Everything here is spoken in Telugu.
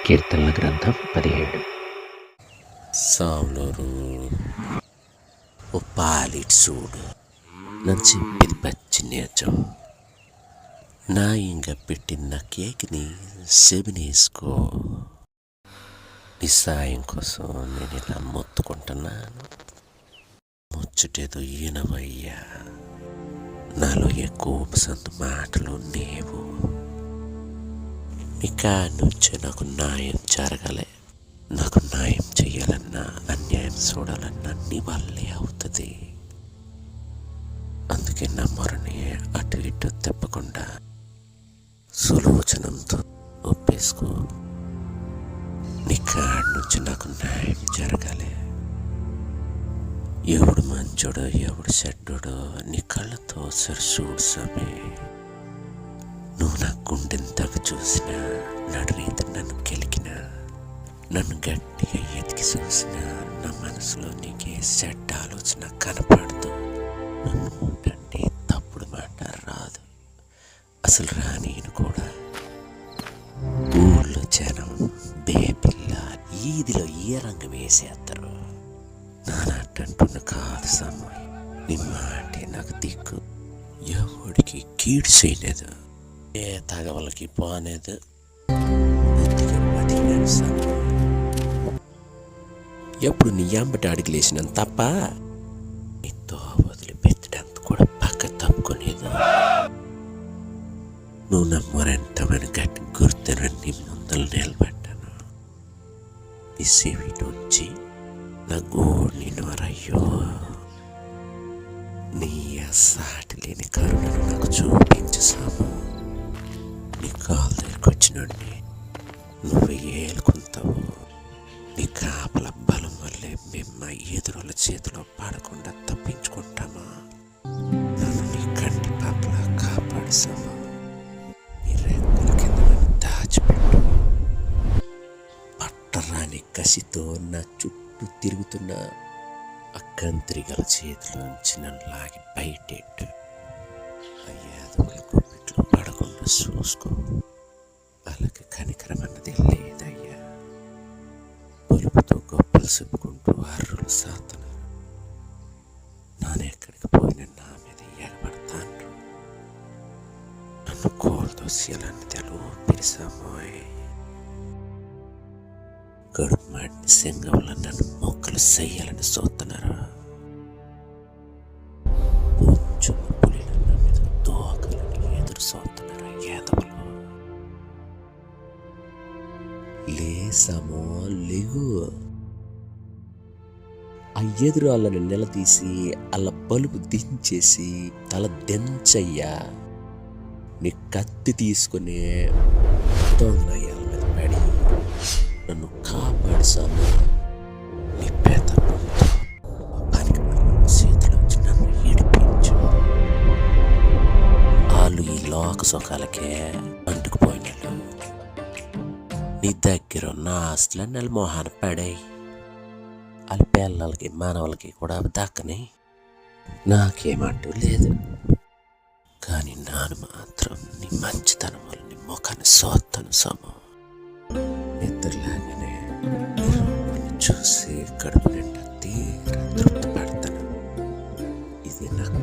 కీర్తనల గ్రంథం 17. సావులోరు ఓ పాలిటి చూడు, నన్ను చెప్పేది పచ్చి నిజం. నా ఇంకా పెట్టిన కేక్ని సెబినేసుకో. నీ సాయం కోసం నేను ఇలా మొత్తుకుంటున్నాను. ముచ్చటేదో ఈనవయ్యా. నాలో ఎక్కువ సందు మాటలు లేవు. నీ కాడి నుంచే నాకు న్యాయం జరగాలి. నాకు న్యాయం చెయ్యాలన్నా, అన్యాయం చూడాలన్నా నీ వల్లే అవుతుంది. అందుకే నా మొరని అటు ఇటు తప్పకుండా సులోచనంతో ఒప్పేసుకో. నీ కాడి నుంచి నాకు న్యాయం జరగాలి. ఎవడు మంచోడో ఎవడు చెడ్డోడో నీ కళ్ళతో ఒకసారి చూడు స్వామి. నువ్వు నా గుండెంతకు చూసినా, నడురీతి నన్ను కెలికినా, నన్ను గట్టిగా ఎతికి చూసినా నా మనసులో నీకే చెడ్డ ఆలోచన కనపడదు. నన్ను అంటే తప్పుడు మాట రాదు, అసలు రానీను కూడా. ఊళ్ళో జనం బేపిల్ల ఈదిలో ఏ రంగం వేసేస్తారు. నానట్టంటున్న కాదు సమయం. నీ మాటే నాకు దిక్కు. ఎవడికి కీడు చేయలేదు, ఏ తగవలకి పోనేది. బుద్ధిగా బతికినాను సమయం. ఎప్పుడు నీ అంబటి అడిగి లేచినాను తప్ప నీతో వదిలిపెట్టడంత కూడా పక్క తప్పుకోలేదు. నువ్వు నమ్మరంటామని గట్టి గుర్తునని నీ ముందలు నిలబడ్డాను. నీ చెవి నుంచి నా గోడిని నోరయ్యో. నీ సాటి లేని కరుణను నాకు చూపించు సాము. నీ కాలు దగ్గరికి వచ్చినండి నువ్వు ఏలుకుంటావు. నీ కాపల బలం వల్లే మేము ఎదురుల చేతిలో పడకుండా తప్పించుకుంటామా? నన్ను నీ కంటి పాపలా కాపాడు సాము. నీ రెక్కల కింద నన్ను దాచిపెట్టు. పట్టరాని కసితో నా చుట్టూ తిరుగుతున్న ఆ కంత్రిగల చేతిలోంచి నన్ను లాగి బయటెట్టు. అయ్యాదవుల గుప్పిట్లో పడకుండా చూసుకో. అలాగే కనికరం అన్నది లేదయ్యా. పొలుపుతో గొప్పలు చెప్పుకుంటూ అర్రులు సాతున్నారు. నానెక్కడికి పోయిన నా మీద ఎగబడతాను. నన్ను కోల్తో శీలాన్ని తెలు పిలిసామోయ్. కడుపు మాడిన సింగంలో నన్ను మొక్కలు చెయ్యాలని చూస్తున్నారు. కొంచెం పులిల నా మీద దోకలని ఎదురు చూస్తున్నారు ఏదవలు. లేసామో లేగు. ఆ ఎదురు వాళ్ళని నిలదీసి అల్ల బలుపు దించేసి తల దించయ్యా. నీ కత్తి తీసుకుని దొంగయ్యాల మీద పడి నన్ను కాపాడు సాము. నీ పేద పనికి చేతిలోంచి నన్ను ఈడిపించు. వాళ్ళు ఈ లోక సుఖాలకే అంటుకుపోయినాడు. నీ దగ్గర ఉన్న ఆస్తుల నెలమోహాన పడాయి. వాళ్ళ పిల్లలకి మానవులకి కూడా దక్కని. నాకేమంటూ లేదు. కానీ నాను మాత్రం నీ మంచితనం వల్ల నీ ముఖాన్ని సోత్తను సాము. నిద్రలాగానే చూసి కడుపు నిండా తీర తృప్తి పడతాను. ఇది నాకు